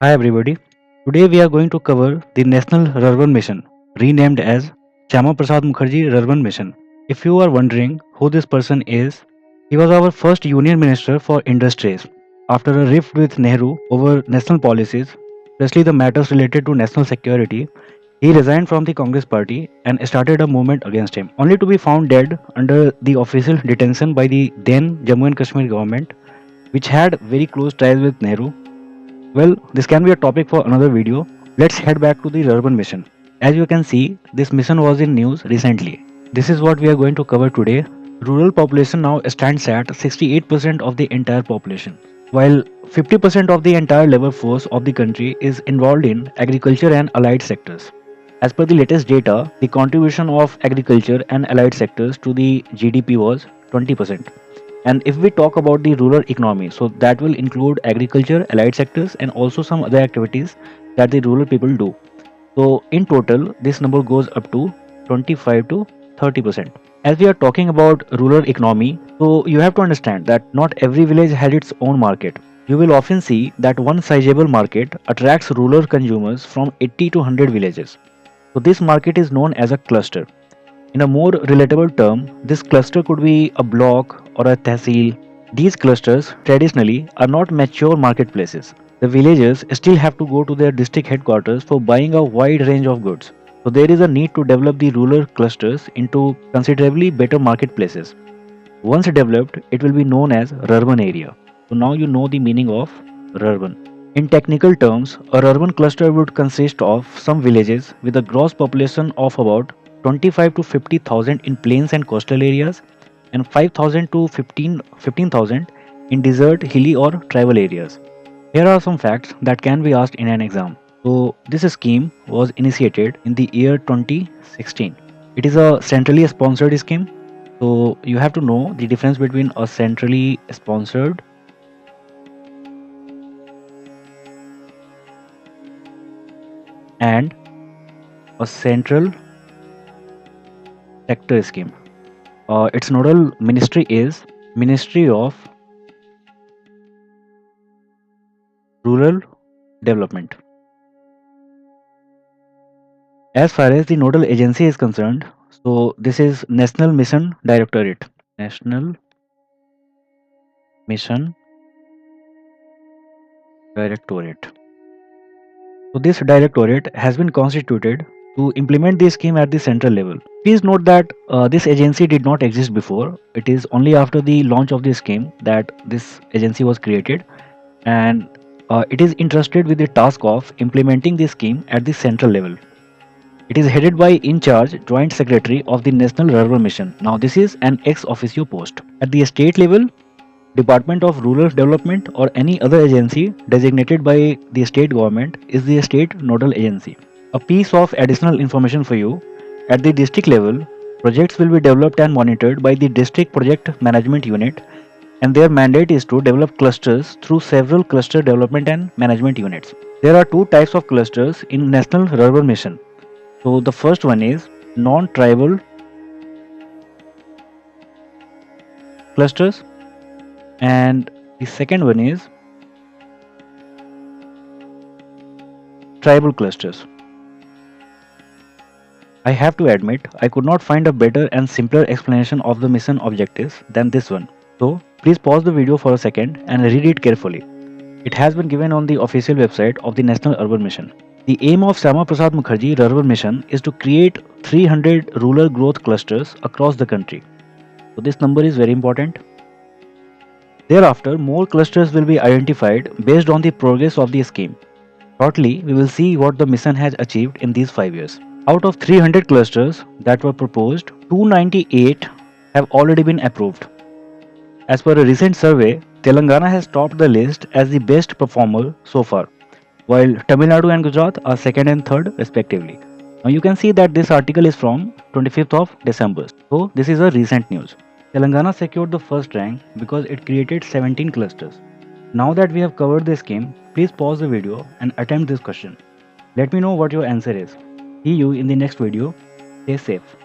Hi everybody. Today we are going to cover the National Rurban Mission, renamed as Shama Prasad Mukherjee Rurban Mission. If you are wondering who this person is, he was our first Union Minister for Industries. After a rift with Nehru over national policies, especially the matters related to national security, he resigned from the Congress party and started a movement against him, only to be found dead under the official detention by the then Jammu and Kashmir government, which had very close ties with Nehru. Well, this can be a topic for another video. Let's head back to the Rurban mission. As you can see, this mission was in news recently. This is what we are going to cover today. Rural population now stands at 68% of the entire population, while 50% of the entire labor force of the country is involved in agriculture and allied sectors. As per the latest data, the contribution of agriculture and allied sectors to the GDP was 20%. And if we talk about the rural economy, so that will include agriculture, allied sectors, and also some other activities that the rural people do. So in total, this number goes up to 25 to 30%. As we are talking about rural economy, so you have to understand that not every village has its own market. You will often see that one sizable market attracts rural consumers from 80 to 100 villages. So this market is known as a cluster. In a more relatable term, this cluster could be a block or a tehsil. These clusters traditionally are not mature marketplaces. The villagers still have to go to their district headquarters for buying a wide range of goods. So there is a need to develop the rural clusters into considerably better marketplaces. Once developed, it will be known as Rurban area. So now you know the meaning of Rurban. In technical terms, a urban cluster would consist of some villages with a gross population of about 25 to 50,000 in plains and coastal areas and 5,000 to 15,000 in desert, hilly or tribal areas. Here are some facts that can be asked in an exam. So this scheme was initiated in the year 2016. It is a centrally sponsored scheme. So you have to know the difference between a centrally sponsored and a central sector scheme. Its nodal ministry is Ministry of Rural Development. As far as the nodal agency is concerned, so this is National Mission Directorate. National Mission Directorate. So this directorate has been constituted to implement the scheme at the central level. Please note that this agency did not exist before. It is only after the launch of the scheme that this agency was created, and it is entrusted with the task of implementing the scheme at the central level. It is headed by in charge Joint Secretary of the National Rural Mission. Now, this is an ex officio post. At the state level, Department of Rural Development or any other agency designated by the state government is the state nodal agency. A piece of additional information for you: at the district level, projects will be developed and monitored by the District Project Management Unit, and their mandate is to develop clusters through several cluster development and management units. There are two types of clusters in National Rural Mission. So the first one is non-tribal clusters, and the second one is tribal clusters. I have to admit, I could not find a better and simpler explanation of the mission objectives than this one. So please pause the video for a second and read it carefully. It has been given on the official website of the National Urban Mission. The aim of Syama Prasad Mukherjee Rural Mission is to create 300 rural growth clusters across the country. So this number is very important. Thereafter, more clusters will be identified based on the progress of the scheme. Shortly, we will see what the mission has achieved in these 5 years. Out of 300 clusters that were proposed, 298 have already been approved. As per a recent survey, Telangana has topped the list as the best performer so far, while Tamil Nadu and Gujarat are second and third respectively. Now you can see that this article is from 25th of December. So this is a recent news. Telangana secured the first rank because it created 17 clusters. Now that we have covered this scheme, please pause the video and attempt this question. Let me know what your answer is. See you in the next video. Stay safe.